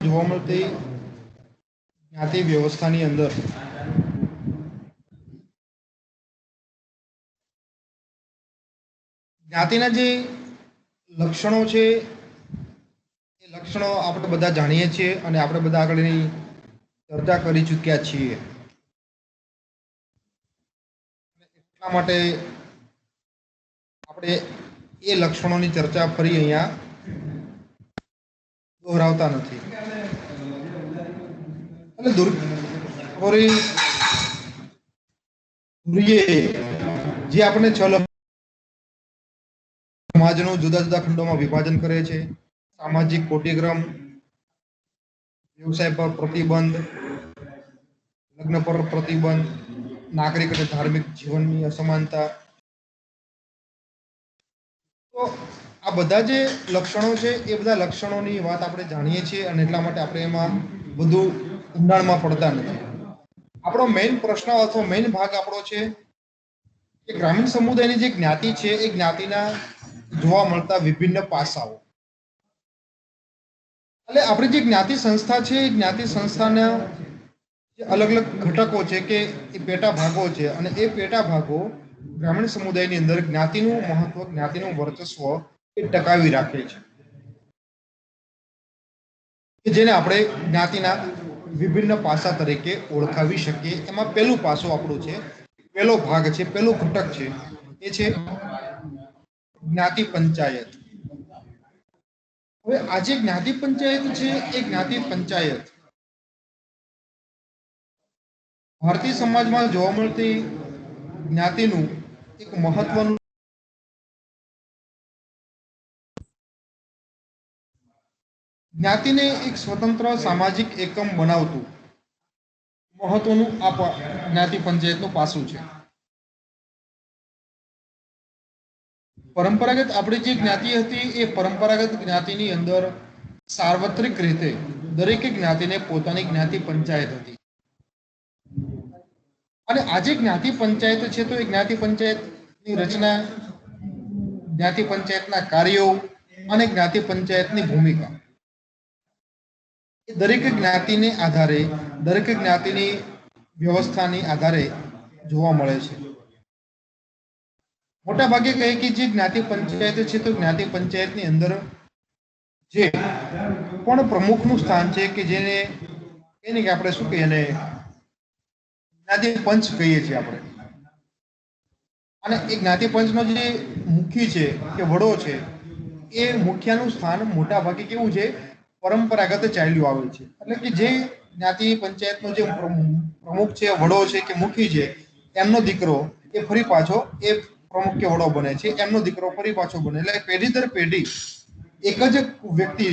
જોવા મળતી જ્ઞાતિ વ્યવસ્થાની અંદર જ્ઞાતિના જે લક્ષણો છે એ લક્ષણો આપણે બધા જાણીએ છીએ અને આપણે બધા આગળ એની ચર્ચા કરી ચૂક્યા છીએ. એટલા માટે આપણે એ લક્ષણોની ચર્ચા ફરી અહીંયા દોહરાવતા નથી. એટલે જે આપણે સમાજનું જુદા જુદા ખંડોમાં વિભાજન કરે છે. સામાજિક કોટિક્રમ, વ્યવસાય પર પ્રતિબંધ, લગ્ન પર પ્રતિબંધ, નાગરિક અને ધાર્મિક જીવનની અસમાનતા. તો આ બધા જે લક્ષણો છે એ બધા લક્ષણોની વાત આપણે જાણીએ છીએ અને એટલા માટે આપણે એમાં વધુ ઊંડાણમાં પડતા નથી. આપણો મેઇન પ્રશ્ન અથવા મેઇન ભાગ આપણો છે કે ગ્રામીણ સમુદાયની જે જ્ઞાતિ છે એ જ્ઞાતિના જોવા મળતા વિભિન્ન પાસાઓ. એટલે આપણી જે જ્ઞાતિ સંસ્થા છે એ જ્ઞાતિ સંસ્થાના જે અલગ અલગ ઘટકો છે કે એ પેટા ભાગો છે અને એ પેટા ભાગો ગ્રામીણ સમુદાયની અંદર જ્ઞાતિનું મહત્વ, જ્ઞાતિનું વર્ચસ્વ એ ટકાવી રાખે છે. કે જેને આપણે જ્ઞાતિના વિભિન્ન પાસા તરીકે ઓળખાવી શકીએ. એમાં પહેલું પાસું આપણું છે, પહેલો ભાગ છે, પહેલું ઘટક છે એ છે જ્ઞાતિ પંચાયત. હવે આ જે જ્ઞાતિ પંચાયત છે એ જ્ઞાતિ પંચાયત ભારતીય સમાજમાં જોવા મળતી જ્ઞાતિનું એક મહત્વનું જ્ઞાતિને એક સ્વતંત્ર સામાજિક એકમ બનાવતું મહત્વનું આ જ્ઞાતિ પંચાયતનું પાસું છે. પરંપરાગત આપણી જે જ્ઞાતિ હતી એ પરંપરાગત જ્ઞાતિની અંદર સાર્વત્રિક રીતે દરેક જ્ઞાતિને પોતાની જ્ઞાતિ પંચાયત હતી. અને આજે જ્ઞાતિ પંચાયત છે તો એ જ્ઞાતિ પંચાયતની રચના, જ્ઞાતિ પંચાયતના કાર્યો અને જ્ઞાતિ પંચાયતની ભૂમિકા એ દરેક જ્ઞાતિને આધારે, દરેક જ્ઞાતિની વ્યવસ્થાની આધારે જોવા મળે છે. મોટા ભાગે કહે કે જે જ્ઞાતિ પંચાયત છે તો જ્ઞાતિ પંચાયતની અંદર જે પણ પ્રમુખનું સ્થાન છે કે જેને એને કે આપણે શું કહીએ એને જ્ઞાતિ પંચ કહીએ છીએ આપણે. અને એ જ્ઞાતિ પંચનો જે મુખી છે કે વડો છે એ મુખિયાનું સ્થાન મોટા ભાગે કેવું છે પરંપરાગત ચાલ્યું આવે છે. એટલે કે જે જ્ઞાતિ પંચાયતનો જે પ્રમુખ છે, વડો છે કે મુખી છે, એમનો દીકરો એ ફરી પાછો એ પ્રમુખ કે વડો બને છે, એમનો દીકરો ફરી પાછો બને. એટલે પેઢી દર પેઢી એક જ વ્યક્તિ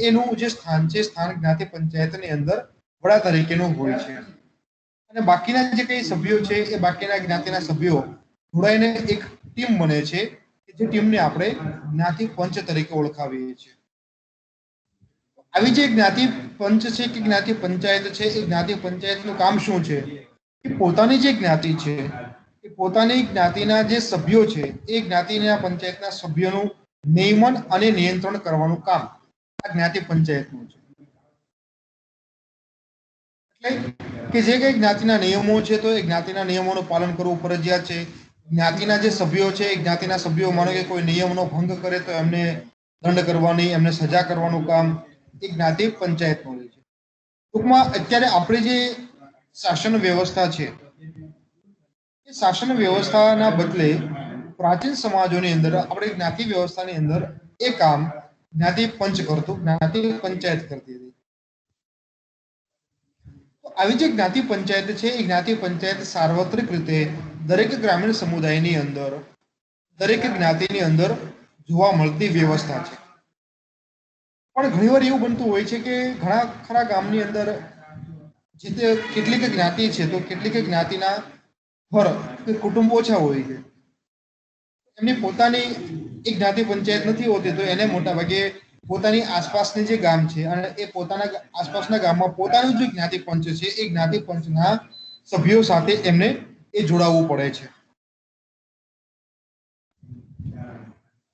એનું જે સ્થાન છે, સ્થાન જ્ઞાતિ પંચાયતની અંદર વડા તરીકેનું હોય છે. અને બાકીના જે કઈ સભ્યો છે એ બાકીના જ્ઞાતિના સભ્યો જોડાઈને એક ટીમ બને છે કે જે ટીમને આપણે જ્ઞાતિ પંચ તરીકે ઓળખાવીએ છીએ. આવી જે જ્ઞાતિ પંચ છે કે જ્ઞાતિ પંચાયત છે એ જ્ઞાતિ પંચાયતનું કામ શું છે કે પોતાની જે જ્ઞાતિ છે એ પોતાની જ્ઞાતિના જે સભ્યો છે એ જ્ઞાતિના પંચાયતના સભ્યોનું નિયમન અને નિયંત્રણ કરવાનું કામ આ જ્ઞાતિ પંચાયતનું છે. એટલે કે જે કઈ જ્ઞાતિના નિયમો છે તો એ જ્ઞાતિના નિયમોનું પાલન કરવું ફરજિયાત છે. જ્ઞાતિના જે સભ્યો છે એ જ્ઞાતિના સભ્યો માનો કે કોઈ નિયમનો ભંગ કરે તો એમને દંડ કરવાની, એમને સજા કરવાનું કામ એ જ્ઞાતિ પંચાયતનું હોય છે. ટૂંકમાં અત્યારે આપણે જે શાસન વ્યવસ્થા છે એ શાસન વ્યવસ્થાના બદલે પ્રાચીન સમાજોની અંદર આપણે જ્ઞાતિ વ્યવસ્થાની અંદર એ કામ જ્ઞાતિ પંચ કરતું, જ્ઞાતિ પંચાયત કરતી હતી. આવી જે જ્ઞાતિ પંચાયત છે એ જ્ઞાતિ પંચાયત સાર્વત્રિક રીતે દરેક ગ્રામીણ સમુદાયની અંદર, દરેક જ્ઞાતિની અંદર જોવા મળતી વ્યવસ્થા છે. પણ ઘણીવાર એવું બનતું હોય છે કે ઘણા ખરા ગામની અંદર જે કેટલીક જ્ઞાતિ છે તો કેટલીક જ્ઞાતિના ઘર કે કુટુંબ ઓછા હોય છે. એમની પોતાની એક જ્ઞાતિ પંચાયત નથી હોતી તો એને મોટા ભાગે પોતાની આસપાસની જે ગામ છે અને એ પોતાના આસપાસના ગામમાં પોતાનું જે જ્ઞાતિ પંચ છે એ જ્ઞાતિ પંચના સભ્યો સાથે એમને એ જોડાવવું પડે છે.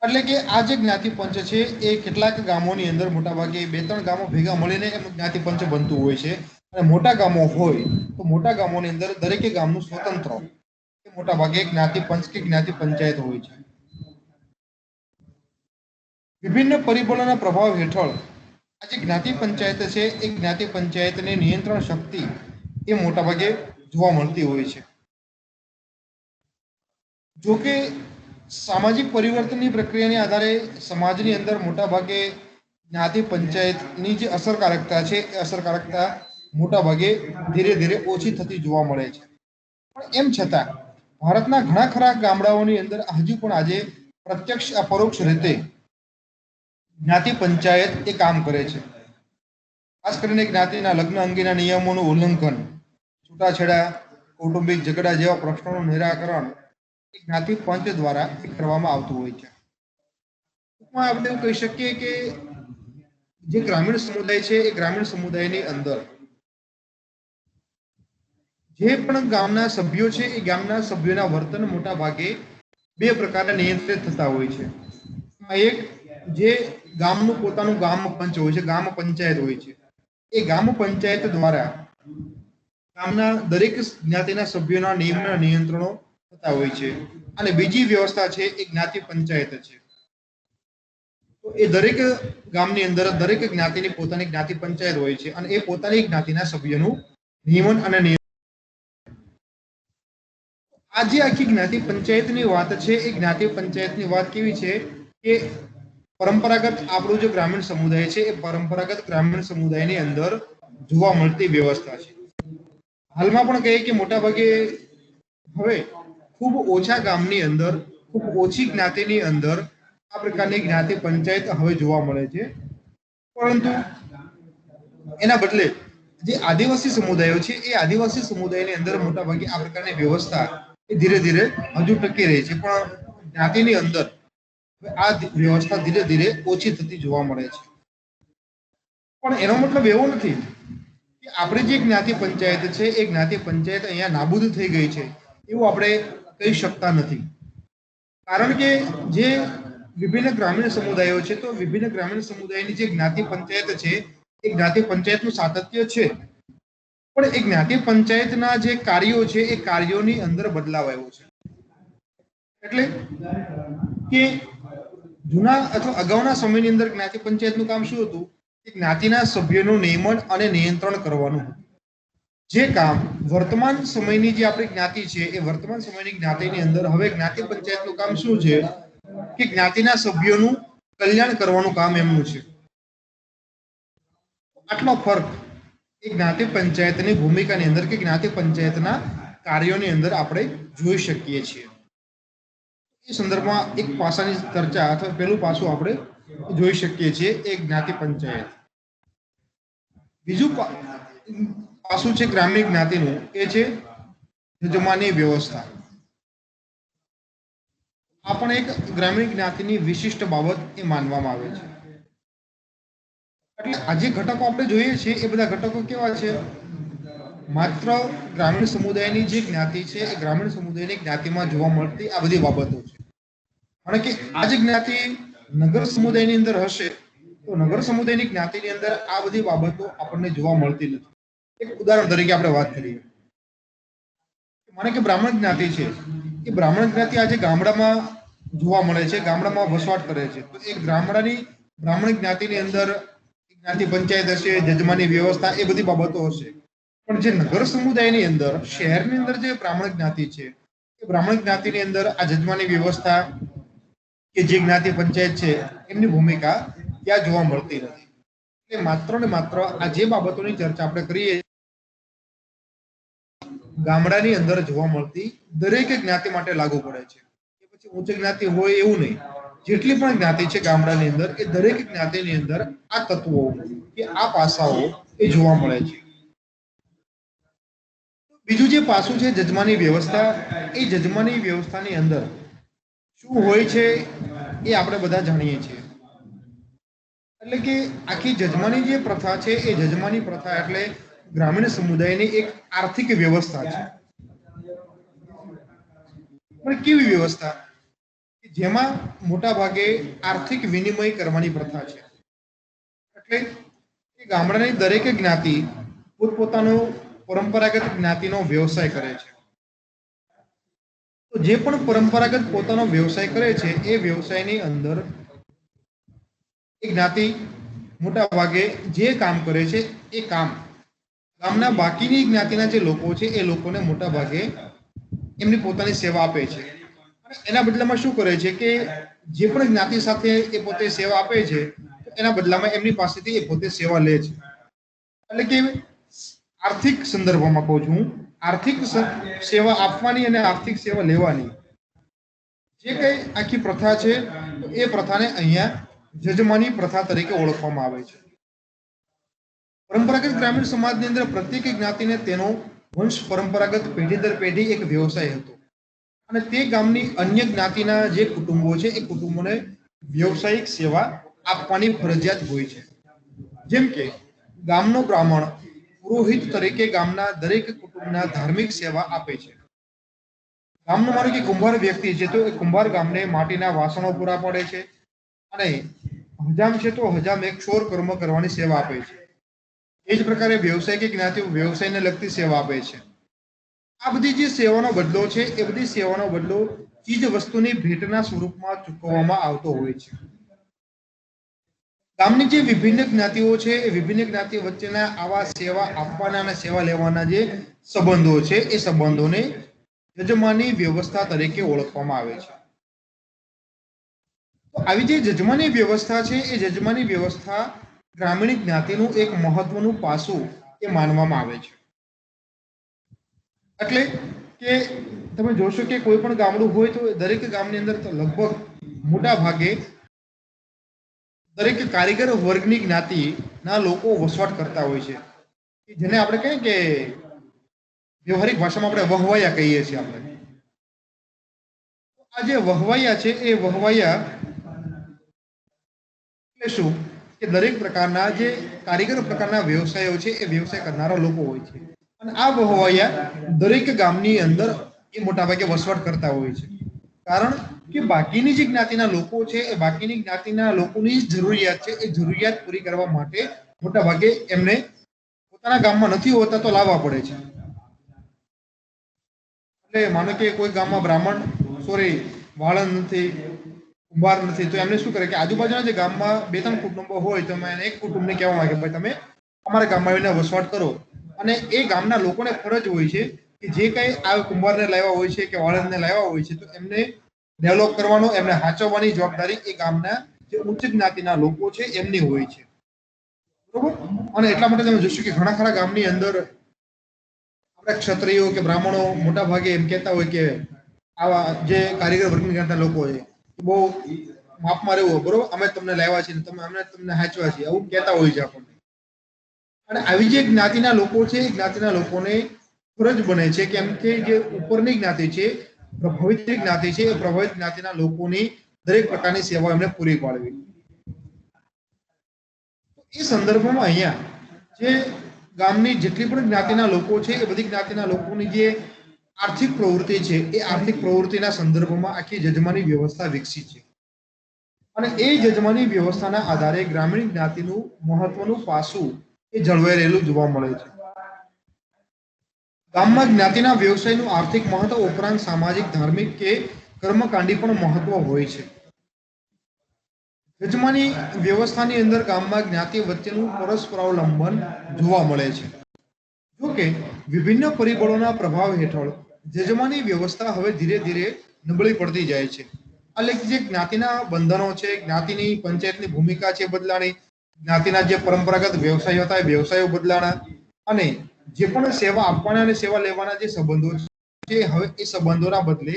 એટલે કે આ જે જ્ઞાતિ પંચ છે એ કેટલાક ગામોની અંદર મોટાભાગે 2-3 ગામો ભેગા મળીને એનું જ્ઞાતિ પંચ બનતું હોય છે. અને મોટા ગામો હોય તો મોટા ગામોની અંદર દરેકે ગામનું સ્વતંત્ર એ મોટાભાગે જ્ઞાતિ પંચ કે જ્ઞાતિ પંચાયત હોય છે. વિભિન્ન પરિબળોના પ્રભાવ હેઠળ આ જે જ્ઞાતિ પંચાયત છે એ જ્ઞાતિ પંચાયતની નિયંત્રણ શક્તિ એ મોટાભાગે જોવા મળતી હોય છે. જોકે સામાજિક પરિવર્તનની પ્રક્રિયાને આધારે સમાજની અંદર મોટાભાગે જ્ઞાતિ પંચાયતની જે અસરકારકતા છે એ અસરકારકતા મોટાભાગે ધીરે ધીરે ઓછી થતી જોવા મળે છે. પણ એમ છતાં ભારતના ઘણા ખરા ગામડાઓની અંદર હજુ પણ આજે પ્રત્યક્ષ અપરોક્ષ રીતે જ્ઞાતિ પંચાયત એ કામ કરે છે. ખાસ કરીને જ્ઞાતિના લગ્ન અંગેના નિયમોનું ઉલ્લંઘન, છૂટાછેડા, કૌટુંબિક ઝઘડા જેવા પ્રશ્નોનું નિરાકરણ જ્ઞાતિ પંચ દ્વારા કરવામાં આવતું હોય છે. ટૂંકમાં આપણે એવું કહી શકીએ કે જે ગ્રામીણ સમુદાય છે એ ગ્રામીણ સમુદાયની અંદર જે પણ ગામના સભ્યો છે એ ગામના સભ્યોના વર્તન મોટા ભાગે બે પ્રકારના નિયંત્રિત થતા હોય છે. એક જે ગામનું પોતાનું ગામ પંચ હોય છે, ગામ પંચાયત હોય છે, એ ગામ પંચાયત દ્વારા ગામના દરેક જ્ઞાતિના સભ્યોના નિયમના નિયંત્રણો થતા હોય છે. અને બીજી વ્યવસ્થા છે એ જ્ઞાતિ પંચાયત છે. તો એ દરેક ગામની અંદર દરેક જ્ઞાતિની પોતાની જ્ઞાતિ પંચાયત હોય છે અને એ પોતાની જ્ઞાતિના સભ્યોનું નિયમન અને આજે આખી જ્ઞાતિ પંચાયતની વાત છે એ જ્ઞાતિ પંચાયતની વાત કેવી છે કે પરંપરાગત આપણું જે ગ્રામીણ સમુદાય છે એ પરંપરાગત ગ્રામીણ સમુદાયની અંદર જોવા મળતી વ્યવસ્થા છે. હાલમાં પણ કહીએ કે મોટાભાગે હવે ખૂબ ઓછા ગામની અંદર ખૂબ ઓછી જ્ઞાતિની અંદર આ પ્રકારની જ્ઞાતિ પંચાયત હવે જોવા મળે છે. પરંતુ એના બદલે જે આદિવાસી સમુદાયો છે એ આદિવાસી સમુદાયની અંદર મોટાભાગે આ પ્રકારની વ્યવસ્થા એ ધીરે ધીરે હજુ ટકી રહી છે. પણ જ્ઞાતિની અંદર આ વ્યવસ્થા ધીરે ધીરે ઓછી થતી જોવા મળે છે. પણ એનો મતલબ એવો નથી કે આપણે જે જ્ઞાતિ પંચાયત છે એ જ્ઞાતિ પંચાયત અહીંયા નાબૂદ થઈ ગઈ છે એવું આપણે કહી શકતા નથી. કારણ કે જે વિભિન્ન ગ્રામીણ સમુદાયો છે તો વિભિન્ન ગ્રામીણ સમુદાયની જે જ્ઞાતિ પંચાયત છે એ જ્ઞાતિ પંચાયતનું સાતત્ય છે. પણ એ જ્ઞાતિ પંચાયતના જે કાર્યો છે એ કાર્યોની અંદર બદલાવ આવ્યો છે. એટલે કે જૂના અથવા અગાઉના સમયની અંદર જ્ઞાતિ પંચાયતનું કામ શું હતું કે જ્ઞાતિના સભ્યોનું નિયમન અને નિયંત્રણ કરવાનું હતું. જે કામ વર્તમાન સમયની જે આપણી જ્ઞાતિ છે એ વર્તમાન સમયની જ્ઞાતિની અંદર હવે જ્ઞાતિ પંચાયતનું કામ શું છે કે જ્ઞાતિના સભ્યોનું કલ્યાણ કરવાનું કામ એમનું છે. આટલો ફરક એ જ્ઞાતિ પંચાયતની ભૂમિકાની અંદર કે જ્ઞાતિ પંચાયતના કાર્યોની અંદર આપણે જોઈ શકીએ છીએ. એ સંદર્ભમાં એક પાસાની ચર્ચા અથવા પહેલું પાસું આપણે જોઈ શકીએ છીએ એ જ્ઞાતિ પંચાયત. બીજું પાસું છે ગ્રામ્ય જ્ઞાતિનું એ છે યજમાની વ્યવસ્થા. આ પણ એક ગ્રામીણ જ્ઞાતિની વિશિષ્ટ બાબત એ માનવામાં આવે છે. એટલે આ જે ઘટકો આપણે જોઈએ છીએ એ બધા ઘટકો કેવા છે? માત્ર ગ્રામીણ સમુદાયની જે જ્ઞાતિ છે એ ગ્રામીણ સમુદાયની જ્ઞાતિમાં જોવા મળતી આ બધી બાબતો છે. કારણ કે આ જ જ્ઞાતિ નગર સમુદાયની અંદર હશે તો નગર સમુદાયની જ્ઞાતિની અંદર આ બધી બાબતો આપણને જોવા મળતી નથી. એક ઉદાહરણ તરીકે આપણે વાત કરીએ, માને કે બ્રાહ્મણ જ્ઞાતિ છે એ બ્રાહ્મણ જ્ઞાતિ આજે ગામડામાં જોવા મળે છે, ગામડામાં વસવાટ કરે છે. તો એ બ્રાહ્મણ જ્ઞાતિની અંદર જ્ઞાતિ પંચાયત હશે, જજમાની વ્યવસ્થા, એ બધી બાબતો હશે. પણ જે નગર સમુદાયની અંદર શહેરની અંદર જે બ્રાહ્મણ જ્ઞાતિ છે એ બ્રાહ્મણ જ્ઞાતિની અંદર આ જજમાની વ્યવસ્થા કે જે જ્ઞાતિ પંચાયત છે એમની ભૂમિકા ત્યાં જોવા મળતી નથી. એટલે માત્ર ને માત્ર આ જે બાબતોની ચર્ચા આપણે કરીએ ગામડાની અંદર જોવા મળતી દરેક જ્ઞાતિ માટે લાગુ પડે છે. એ પછી ઉચ્ચ જ્ઞાતિ હોય એવું નહીં, જેટલી પણ જ્ઞાતિ છે ગામડાની અંદર એ દરેક જ્ઞાતિની અંદર આ તત્વો કે આ પાસાઓ એ જોવા મળે છે. બીજું જે પાસું છે જજમાની વ્યવસ્થા, એ જજમાની વ્યવસ્થાની અંદર શું હોય છે એ આપણે બધા જાણીએ છીએ. એટલે કે આખી જજમાની જે પ્રથા છે એ જજમાની પ્રથા એટલે ગ્રામીણ સમુદાયની એક આર્થિક વ્યવસ્થા છે. પણ કેવી વ્યવસ્થા? કે જેમાં મોટા ભાગે આર્થિક વિનિમય કરવાની પ્રથા છે. એટલે કે ગામડાની દરેક જ્ઞાતિ પોતપોતાનો પરંપરાગત જ્ઞાતિનો વ્યવસાય કરે છે. તો જે પણ પરંપરાગત પોતાનો વ્યવસાય કરે છે એ વ્યવસાયની અંદર એ જ્ઞાતિ મોટા ભાગે જે કામ કરે છે એ કામ ગામના બાકીની જ્ઞાતિના જે લોકો છે એ લોકોને મોટા ભાગે એમની પોતાની સેવા આપે છે. અને એના બદલામાં શું કરે છે કે જે પણ જ્ઞાતિ સાથે એ પોતે સેવા આપે છે એના બદલામાં એમની પાસેથી એ પોતે સેવા લે છે. એટલે કે આર્થિક સંદર્ભમાં કહું છું, આર્થિક સેવા આપવાની અને આર્થિક સેવા લેવાની જે કઈ આખી પ્રથા છે એ પ્રથાને અહીંયા જજમાની પ્રથા તરીકે ઓળખવામાં આવે છે. પરંપરાગત ગ્રામીણ સમાજની અંદર પ્રત્યેક જ્ઞાતિને તેનો વંશ પરંપરાગત પેઢી દર પેઢી એક વ્યવસાય હતો અને તે ગામની અન્ય જ્ઞાતિના જે કુટુંબો છે એ કુટુંબોને વ્યવસાયિક સેવા આપવાની ફરજિયાત હોય છે. જેમ કે ગામનો બ્રાહ્મણ પુરોહિત તરીકે ગામના દરેક કુટુંબના ધાર્મિક સેવા આપે છે. ગામનો માનો કે કુંભાર વ્યક્તિ છે તો એ કુંભાર ગામને માટીના વાસણો પૂરા પાડે છે અને હજામ છે તો હજામ એક ક્ષોર કર્મ કરવાની સેવા આપે છે. એ જ પ્રકારે વ્યવસાયિક જ્ઞાતિઓ વ્યવસાયને લગતી સેવા આપે છે. આ બધી જે સેવાનો બદલો છે એ બધી સેવાનો બદલો ચીજ વસ્તુની ભેટના સ્વરૂપમાં ચૂકવવામાં આવતો હોય છે. ગામની જે વિભિન્ન જ્ઞાતિઓ છે એ વિભિન્ન જ્ઞાતિઓ વચ્ચેના આવા સેવા આપવાના અને સેવા લેવાના જે સંબંધો છે એ સંબંધોને જજમાની વ્યવસ્થા તરીકે ઓળખવામાં આવે છે. તો આવી જે જજમાની વ્યવસ્થા છે એ જજમાની વ્યવસ્થા ગ્રામીણ જ્ઞાતિનું એક મહત્વનું પાસું એ માનવામાં આવે છે. એટલે કે તમે જોશો કે કોઈ પણ ગામડું હોય તો દરેક ગામની અંદર તો લગભગ મોટા ભાગે દરેક કારીગર વર્ગની જ્ઞાતિના લોકો વસવાટ કરતા હોય છે. જેને આપણે કહીએ કે વ્યવહારિક ભાષામાં આપણે વહવાયા કહીએ છીએ. આપણે આ જે વહવાયા છે એ વહવાયા એટલે શું કે દરેક પ્રકારના જે કારીગર પ્રકારના વ્યવસાયો છે એ વ્યવસાય કરનારા લોકો હોય છે અને આ વહવાયા દરેક ગામની અંદર એ મોટાભાગે વસવાટ કરતા હોય છે. કારણ કે બાકીની જે જ્ઞાતિના લોકો છે એ બાકીની જ્ઞાતિના લોકોની જરૂરિયાત છે એ જરૂરિયાત પૂરી કરવા માટે મોટા ભાગે એમને પોતાના ગામમાં નથી હોતા તો લાવવા પડે છે. એટલે માનો કે કોઈ ગામમાં બ્રાહ્મણ વાળંદ નથી, કુંભાર નથી, તો એમને શું કરે કે આજુબાજુના જે ગામમાં બે ત્રણ કુટુંબો હોય તો એને એક કુટુંબને કહેવામાં આવે કે ભાઈ તમે અમારા ગામમાં આવીને વસવાટ કરો. અને એ ગામના લોકોને ફરજ હોય છે કે જે કઈ આ કુંભારને લાવ્યા હોય છે કે વાળંદને લાવ્યા હોય છે તો એમને ડેવલપ કરવાનો, એમને હાચવવાની જવાબદારી એ ગામના જે ઉચ્ચ જ્ઞાતિના લોકો છે એમની હોય છે. બરોબર. અને એટલા માટે તમે જોશો કે ઘણા ખરા ગામની અંદર આપણે ક્ષત્રિયો કે બ્રાહ્મણો મોટા ભાગે એમ કહેતા હોય કે આવા જે કારીગર વર્ગની જ્ઞાતિના લોકો છે બહુ માપમાં રહેવું, બરોબર, અમે તમને લાવ્યા છીએ, અમે તમને હાચવા છીએ, આવું કહેતા હોય છે આપણને. અને આવી જે જ્ઞાતિના લોકો છે એ જ્ઞાતિના લોકોને ફરજ બને છે કેમ કે જે ઉપરની જ્ઞાતિ છે, પ્રભાવિત જ્ઞાતિ છે, એ પ્રભાવિત જ્ઞાતિના લોકોની દરેક પ્રકારની સેવા એમને પૂરી પાડવી. એ સંદર્ભમાં અહીંયા જે ગામની જેટલી પણ જ્ઞાતિના લોકો છે એ બધી જ્ઞાતિના લોકોની જે આર્થિક પ્રવૃત્તિ છે એ આર્થિક પ્રવૃત્તિના સંદર્ભમાં આખી જજમાની વ્યવસ્થા વિકસી છે. અને એ જજમાની વ્યવસ્થાના આધારે ગ્રામીણ જ્ઞાતિનું મહત્વનું પાસું એ જળવાઈ રહેલું જોવા મળે છે. ગામમાં જ્ઞાતિના વ્યવસાયનું આર્થિક મહત્વ ઉપરાંત સામાજિક, ધાર્મિક કે કર્મકાંડી પણ મહત્વ હોય છે. જજમાની વ્યવસ્થાની અંદર ગામમાં જ્ઞાતિ વચ્ચેનું પરસ્પરાવલંબન જોવા મળે છે. જોકે વિભિન્ન પરિબળોના પ્રભાવ હેઠળ જજમાની વ્યવસ્થા હવે ધીરે ધીરે નબળી પડતી જાય છે. એટલે જે જ્ઞાતિના બંધનો છે, જ્ઞાતિની પંચાયતની ભૂમિકા છે બદલાણી, જ્ઞાતિના જે પરંપરાગત વ્યવસાયો હતા એ વ્યવસાયો બદલાણા અને જે પણ સેવા આપવાના અને સેવા લેવાના જે સંબંધો છે હવે એ સંબંધોના બદલે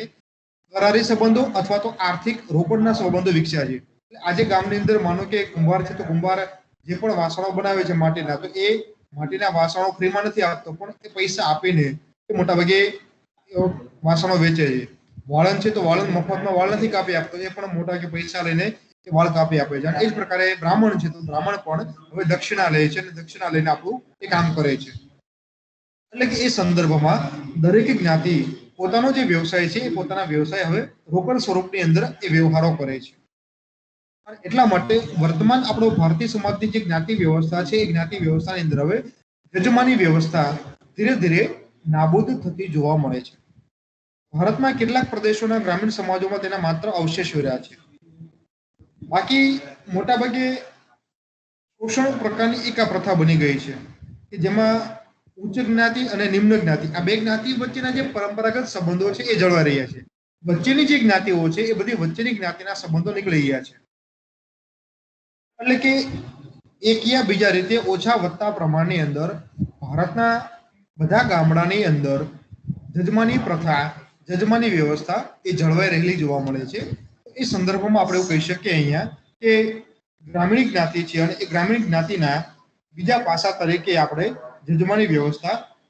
કરારી સંબંધો અથવા તો આર્થિક રોકડના સંબંધો વિકસ્યા છે. આજે ગામની અંદર માનો કે કુંભાર છે તો કુંભાર જે પણ વાસણો બનાવે છે માટીના, તો એ માટીના વાસણો ફ્રીમાં નથી આપતો પણ એ પૈસા આપીને એ મોટાભાગે વાસણો વેચે છે. વાળંદ છે તો વાળંદ મફતમાં વાળ નથી કાપી આપતો, એ પણ મોટા કે પૈસા લઈને એ વાળ કાપી આપે છે. એ જ પ્રકારે બ્રાહ્મણ છે તો બ્રાહ્મણ પણ હવે દક્ષિણા લે છે અને દક્ષિણા લઈને આપણું એ કામ કરે છે. એટલે કે એ સંદર્ભમાં દરેક જ્ઞાતિ પોતાનો જે વ્યવસાય છે એ પોતાના વ્યવસાય હવે રોકડ સ્વરૂપની અંદર એ વ્યવહારો કરે છે. અને એટલા માટે વર્તમાન આપણો ભારતીય સમાજની જે જ્ઞાતિ વ્યવસ્થા છે એ જ્ઞાતિ વ્યવસ્થાની અંદર હવે યજમાની વ્યવસ્થા ધીરે ધીરે નાબૂદ થતી જોવા મળે છે. ભારતમાં કેટલાક પ્રદેશોના ગ્રામીણ સમાજોમાં તેના માત્ર અવશેષો રહ્યા છે. બાકી મોટાભાગે શોષણ પ્રકારની એક આ પ્રથા બની ગઈ છે કે જેમાં ઉચ્ચ જ્ઞાતિ અને નિમ્ન જ્ઞાતિ આ બે જ્ઞાતિ વચ્ચેના જે પરંપરાગત સંબંધો છે એ જળવાઈ રહ્યા છે. વચ્ચેની જે જ્ઞાતિઓ છે એ બધી વચ્ચેની જ્ઞાતિના સંબંધો નીકળી ગયા છે. એટલે કે એક યા બીજા રીતે ઓછા વધતા પ્રમાણની અંદર ભારતના બધા ગામડાની અંદર જજમાની પ્રથા, જજમાની વ્યવસ્થા એ જળવાઈ રહેલી જોવા મળે છે. એ સંદર્ભમાં આપણે એવું કહી શકીએ અહીંયા કે ગ્રામીણ જ્ઞાતિ છે અને એ ગ્રામીણ જ્ઞાતિના બીજા પાસા તરીકે આપણે જજમાની વ્યવસ્થા